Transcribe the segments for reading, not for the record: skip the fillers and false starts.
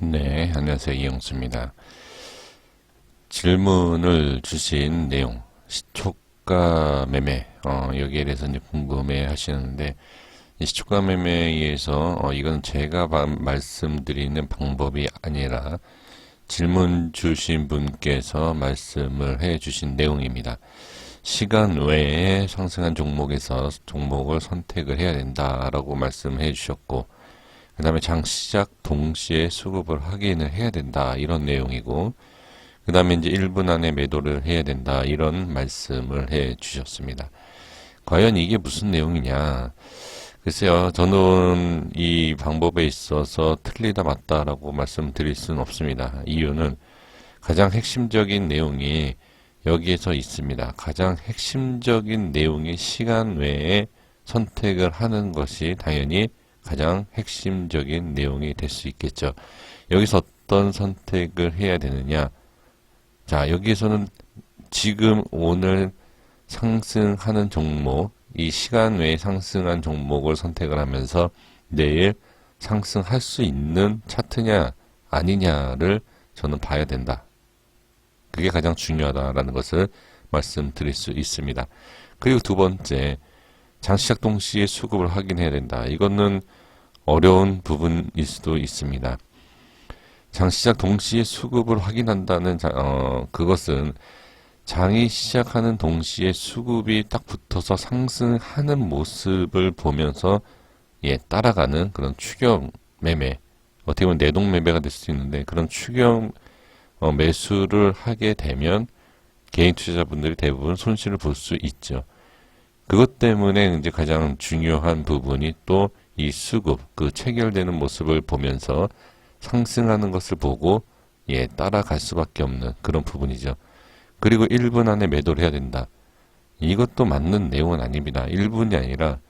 네, 안녕하세요. 이영수입니다. 질문을 주신 내용, 시초가 매매, 여기에 대해서 이제 궁금해 하시는데, 이 시초가 매매에 의해서, 이건 제가 말씀드리는 방법이 아니라, 질문 주신 분께서 말씀을 해 주신 내용입니다. 시간 외에 상승한 종목에서 종목을 선택을 해야 된다라고 말씀해 주셨고, 그 다음에 장 시작 동시에 수급을 확인을 해야 된다 이런 내용이고, 그 다음에 이제 1분 안에 매도를 해야 된다 이런 말씀을 해 주셨습니다. 과연 이게 무슨 내용이냐? 글쎄요, 저는 이 방법에 있어서 틀리다 맞다라고 말씀드릴 수는 없습니다. 이유는 가장 핵심적인 내용이 여기에서 있습니다. 가장 핵심적인 내용이 시간 외에 선택을 하는 것이 당연히 가장 핵심적인 내용이 될 수 있겠죠. 여기서 어떤 선택을 해야 되느냐? 자, 여기에서는 지금 오늘 상승하는 종목, 이 시간 외에 상승한 종목을 선택을 하면서 내일 상승할 수 있는 차트냐 아니냐를 저는 봐야 된다. 그게 가장 중요하다라는 것을 말씀드릴 수 있습니다. 그리고 두 번째, 장시작 동시에 수급을 확인해야 된다. 이거는 어려운 부분일 수도 있습니다. 장시작 동시에 수급을 확인한다는 그것은 장이 시작하는 동시에 수급이 딱 붙어서 상승하는 모습을 보면서 따라가는 그런 추격 매매, 어떻게 보면 내동 매매가 될 수 있는데, 그런 추격 매수를 하게 되면 개인 투자자분들이 대부분 손실을 볼 수 있죠. 그것 때문에 이제 가장 중요한 부분이 또 이 수급, 그 체결되는 모습을 보면서 상승하는 것을 보고 따라갈 수밖에 없는 그런 부분이죠. 그리고 1분 안에 매도를 해야 된다. 이것도 맞는 내용은 아닙니다. 1분이 아니라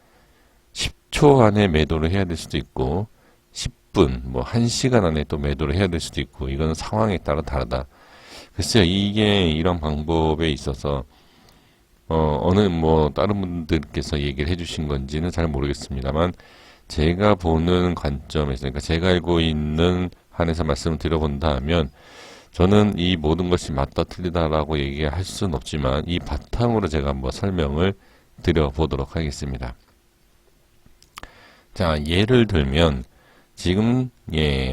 10초 안에 매도를 해야 될 수도 있고 10분, 뭐 1시간 안에 또 매도를 해야 될 수도 있고, 이건 상황에 따라 다르다. 글쎄요, 이게 이런 방법에 있어서 어느 다른 분들께서 얘기를 해주신 건지는 잘 모르겠습니다만, 제가 보는 관점에서, 그러니까 제가 알고 있는 한에서 말씀을 드려본다면, 저는 이 모든 것이 맞다 틀리다라고 얘기할 수는 없지만, 이 바탕으로 제가 한번 설명을 드려보도록 하겠습니다. 자, 예를 들면 지금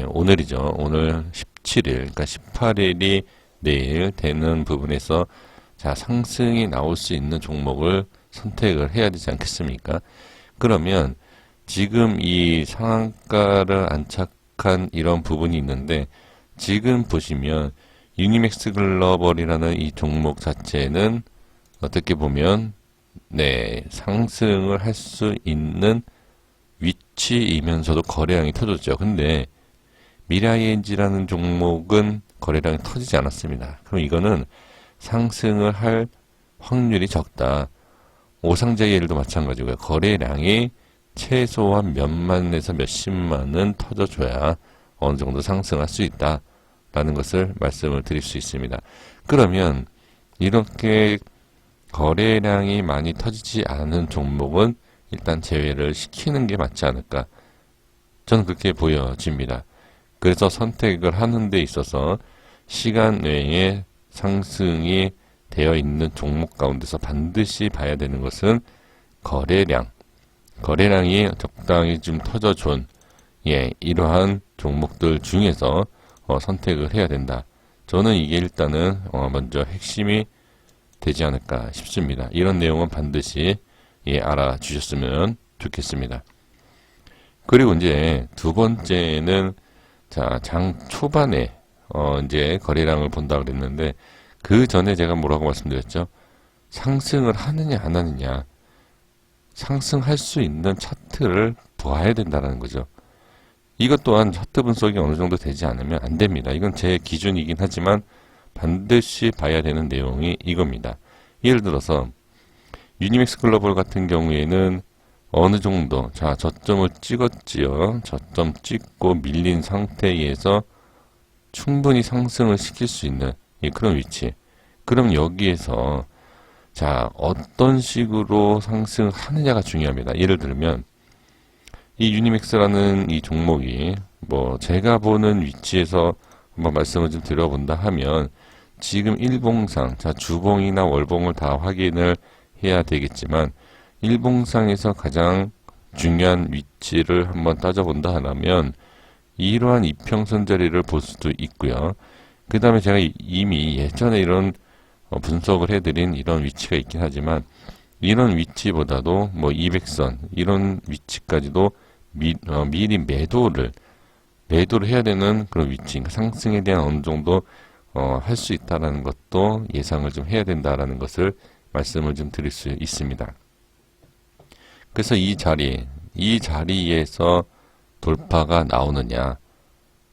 오늘이죠. 오늘 17일, 그러니까 18일이 내일 되는 부분에서 자, 상승이 나올 수 있는 종목을 선택을 해야 되지 않겠습니까? 그러면 지금 이 상한가를 안착한 이런 부분이 있는데, 지금 보시면 유니맥스 글로벌이라는 이 종목 자체는 어떻게 보면 상승을 할 수 있는 위치이면서도 거래량이 터졌죠. 근데 미라이엔지라는 종목은 거래량이 터지지 않았습니다. 그럼 이거는 상승을 할 확률이 적다. 오상제일도 마찬가지고요. 거래량이 최소한 몇만에서 몇십만은 터져줘야 어느 정도 상승할 수 있다 라는 것을 말씀을 드릴 수 있습니다. 그러면 이렇게 거래량이 많이 터지지 않은 종목은 일단 제외를 시키는 게 맞지 않을까, 저는 그렇게 보여집니다. 그래서 선택을 하는 데 있어서 시간 외에 상승이 되어 있는 종목 가운데서 반드시 봐야 되는 것은 거래량이 적당히 좀 터져준 이러한 종목들 중에서 선택을 해야 된다. 저는 이게 일단은 먼저 핵심이 되지 않을까 싶습니다. 이런 내용은 반드시 알아주셨으면 좋겠습니다. 그리고 이제 두 번째는, 자, 장 초반에 이제 거래량을 본다 그랬는데, 그 전에 제가 뭐라고 말씀드렸죠? 상승을 하느냐 안 하느냐, 상승할 수 있는 차트를 봐야 된다는 거죠. 이것 또한 차트 분석이 어느 정도 되지 않으면 안 됩니다. 이건 제 기준이긴 하지만 반드시 봐야 되는 내용이 이겁니다. 예를 들어서 유니맥스 글로벌 같은 경우에는 어느 정도, 자, 저점을 찍었지요. 저점 찍고 밀린 상태에서 충분히 상승을 시킬 수 있는 그런 위치. 그럼 여기에서 자, 어떤 식으로 상승하느냐가 중요합니다. 예를 들면 이 유니맥스라는 이 종목이 뭐 제가 보는 위치에서 한번 말씀을 좀 드려본다 하면 지금 일봉상, 자 주봉이나 월봉을 다 확인을 해야 되겠지만 일봉상에서 가장 중요한 위치를 한번 따져본다 하면 이러한 이평선 자리를 볼 수도 있고요. 그 다음에 제가 이미 예전에 이런 분석을 해드린 이런 위치가 있긴 하지만 이런 위치보다도 뭐 200선 이런 위치까지도 미리 매도를 해야 되는 그런 위치, 그러니까 상승에 대한 어느 정도 할 수 있다라는 것도 예상을 좀 해야 된다라는 것을 말씀을 좀 드릴 수 있습니다. 그래서 이 자리에서 돌파가 나오느냐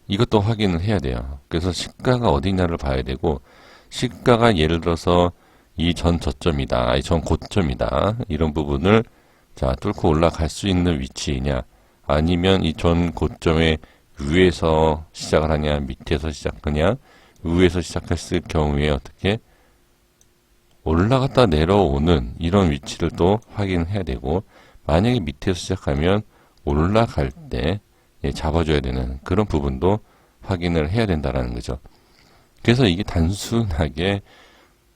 이것도 확인을 해야 돼요. 그래서 시가가 어디냐를 봐야 되고 시가가 예를 들어서 이 전 저점이다, 이 전 고점이다 이런 부분을 자 뚫고 올라갈 수 있는 위치이냐 아니면 이 전 고점의 위에서 시작을 하냐 밑에서 시작하냐 위에서 시작했을 경우에 어떻게 올라갔다 내려오는 이런 위치를 또 확인해야 되고 만약에 밑에서 시작하면 올라갈 때 잡아줘야 되는 그런 부분도 확인을 해야 된다라는 거죠. 그래서 이게 단순하게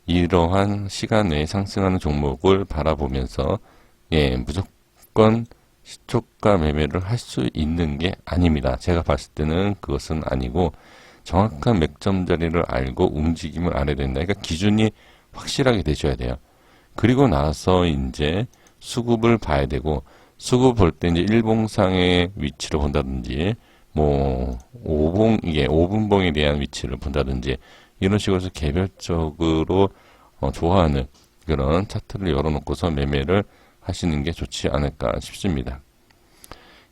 이러한 시간 내에 상승하는 종목을 바라보면서 무조건 시초가 매매를 할 수 있는 게 아닙니다. 제가 봤을 때는 그것은 아니고 정확한 맥점 자리를 알고 움직임을 알아야 된다. 그러니까 기준이 확실하게 되셔야 돼요. 그리고 나서 이제 수급을 봐야 되고 수급 볼 때 이제 일봉상의 위치를 본다든지 뭐 5분봉에 대한 위치를 본다든지 이런 식으로 해서 개별적으로 좋아하는 그런 차트를 열어놓고서 매매를 하시는 게 좋지 않을까 싶습니다.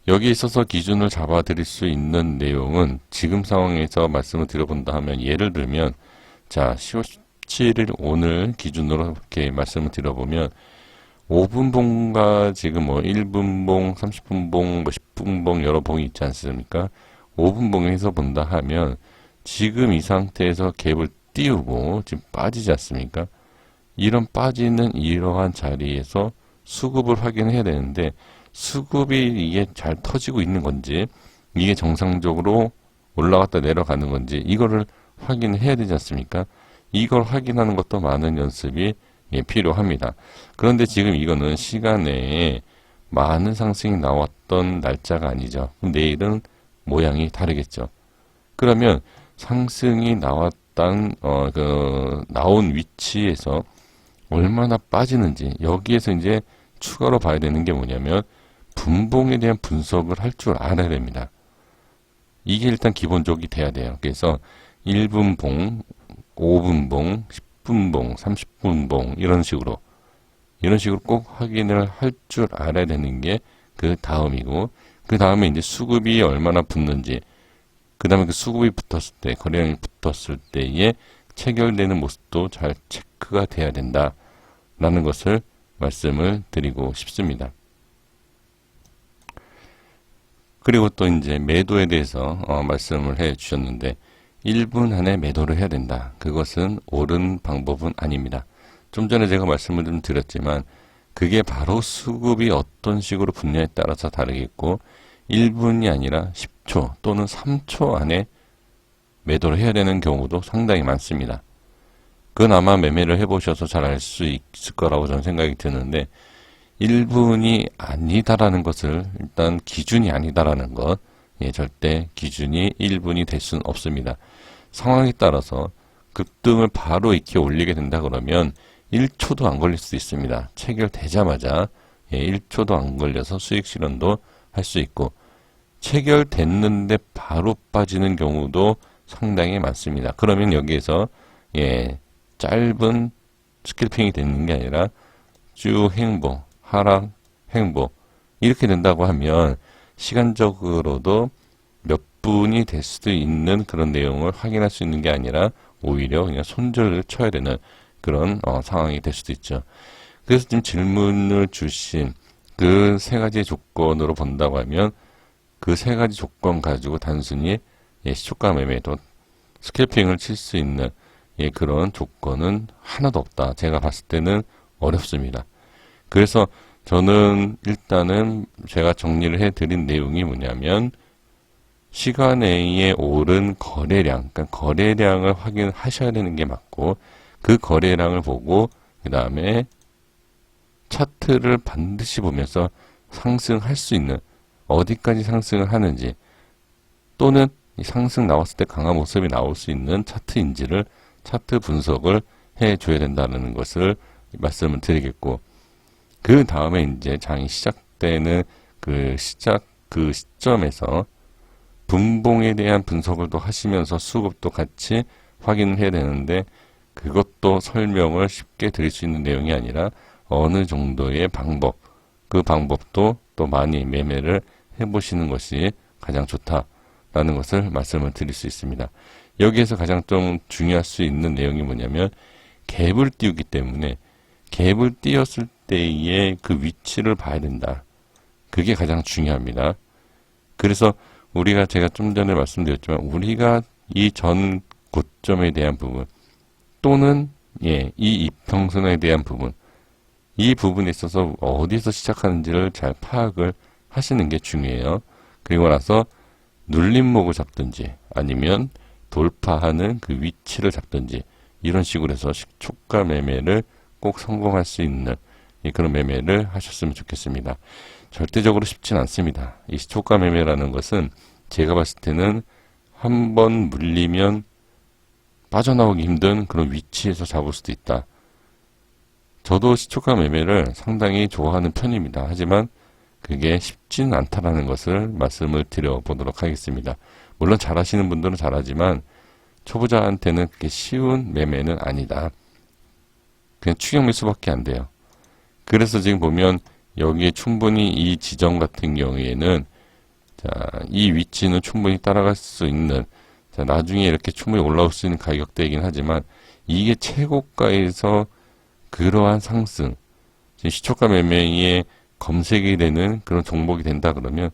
여기에 있어서 기준을 잡아 드릴 수 있는 내용은 지금 상황에서 말씀을 드려본다 하면 예를 들면 자 10월 17일 오늘 기준으로 이렇게 말씀을 드려보면 5분봉과 지금 뭐 1분봉, 30분봉, 뭐 10분봉 여러 봉이 있지 않습니까? 5분봉에서 본다 하면 지금 이 상태에서 갭을 띄우고 지금 빠지지 않습니까? 이런 빠지는 이러한 자리에서 수급을 확인해야 되는데 수급이 이게 잘 터지고 있는 건지 이게 정상적으로 올라갔다 내려가는 건지 이거를 확인해야 되지 않습니까? 이걸 확인하는 것도 많은 연습이 필요합니다. 그런데 지금 이거는 시간에 많은 상승이 나왔던 날짜가 아니죠. 내일은 모양이 다르겠죠. 그러면 상승이 나온 위치에서 얼마나 빠지는지 여기에서 이제 추가로 봐야 되는 게 뭐냐면 분봉에 대한 분석을 할 줄 알아야 됩니다. 이게 일단 기본적이 돼야 돼요. 그래서 1분봉, 5분봉, 10분봉, 30분봉 이런 식으로 꼭 확인을 할 줄 알아야 되는 게 그 다음이고 그 다음에 이제 수급이 얼마나 붙는지 그 다음에 그 수급이 붙었을 때 거래량이 붙었을 때에 체결되는 모습도 잘 체크가 돼야 된다라는 것을 말씀을 드리고 싶습니다. 그리고 또 이제 매도에 대해서 말씀을 해 주셨는데 1분 안에 매도를 해야 된다. 그것은 옳은 방법은 아닙니다. 좀 전에 제가 말씀을 좀 드렸지만 그게 바로 수급이 어떤 식으로 붙냐에 따라서 다르겠고 1분이 아니라 10초 또는 3초 안에 매도를 해야 되는 경우도 상당히 많습니다. 그건 아마 매매를 해보셔서 잘 알 수 있을 거라고 저는 생각이 드는데 1분이 아니다라는 것을 일단 기준이 아니다라는 것 절대 기준이 1분이 될 수는 없습니다. 상황에 따라서 급등을 바로 이렇게 올리게 된다 그러면 1초도 안 걸릴 수 있습니다. 체결되자마자 1초도 안 걸려서 수익 실현도 할 수 있고 체결됐는데 바로 빠지는 경우도 상당히 많습니다. 그러면 여기에서 짧은 스캘핑이 되는 게 아니라 쭉 행보, 하락, 행보 이렇게 된다고 하면 시간적으로도 몇 분이 될 수도 있는 그런 내용을 확인할 수 있는 게 아니라 오히려 그냥 손절을 쳐야 되는 그런 상황이 될 수도 있죠. 그래서 지금 질문을 주신 그 세 가지 조건으로 본다고 하면 그 세 가지 조건 가지고 단순히 시초가 매매도 스캘핑을 칠 수 있는 그런 조건은 하나도 없다. 제가 봤을 때는 어렵습니다. 그래서 저는 일단은 제가 정리를 해드린 내용이 뭐냐면 시간에 오른 거래량, 그러니까 거래량을 확인하셔야 되는 게 맞고, 그 거래량을 보고 그 다음에 차트를 반드시 보면서 상승할 수 있는, 어디까지 상승을 하는지, 또는 이 상승 나왔을 때 강한 모습이 나올 수 있는 차트인지를, 차트 분석을 해줘야 된다는 것을 말씀을 드리겠고, 그 다음에 이제 장이 시작되는 그 시점에서 분봉에 대한 분석을 또 하시면서 수급도 같이 확인을 해야 되는데, 그것도 설명을 쉽게 드릴 수 있는 내용이 아니라 어느 정도의 방법, 그 방법도 또 많이 매매를 해보시는 것이 가장 좋다라는 것을 말씀을 드릴 수 있습니다. 여기에서 가장 좀 중요할 수 있는 내용이 뭐냐면, 갭을 띄우기 때문에 갭을 띄었을 때의 그 위치를 봐야 된다. 그게 가장 중요합니다. 그래서 제가 좀 전에 말씀드렸지만, 우리가 이 전 고점에 대한 부분, 또는 이 이평선에 대한 부분, 이 부분에 있어서 어디서 시작하는지를 잘 파악을 하시는 게 중요해요. 그리고 나서 눌림목을 잡든지 아니면 돌파하는 그 위치를 잡든지, 이런 식으로 해서 시초가 매매를 꼭 성공할 수 있는 그런 매매를 하셨으면 좋겠습니다. 절대적으로 쉽진 않습니다. 이 시초가 매매라는 것은 제가 봤을 때는 한번 물리면 빠져나오기 힘든 그런 위치에서 잡을 수도 있다. 저도 시초가 매매를 상당히 좋아하는 편입니다. 하지만 그게 쉽지는 않다라는 것을 말씀을 드려보도록 하겠습니다. 물론 잘하시는 분들은 잘하지만 초보자한테는 그게 쉬운 매매는 아니다. 그냥 추격 매수밖에 안 돼요. 그래서 지금 보면 여기에 충분히 이 지점 같은 경우에는 이 위치는 충분히 따라갈 수 있는, 나중에 이렇게 충분히 올라올 수 있는 가격대이긴 하지만, 이게 최고가에서 그러한 상승, 시초가 매매에 검색이 되는 그런 종목이 된다 그러면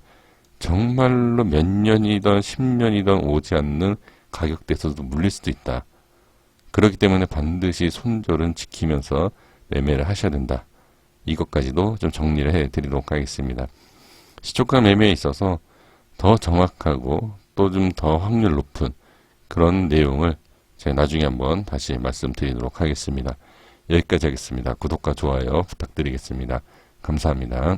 정말로 몇 년이든 10년이든 오지 않는 가격대에서도 물릴 수도 있다. 그렇기 때문에 반드시 손절은 지키면서 매매를 하셔야 된다. 이것까지도 좀 정리를 해드리도록 하겠습니다. 시초가 매매에 있어서 더 정확하고 또 좀 더 확률 높은 그런 내용을 제가 나중에 한번 다시 말씀드리도록 하겠습니다. 여기까지 하겠습니다. 구독과 좋아요 부탁드리겠습니다. 감사합니다.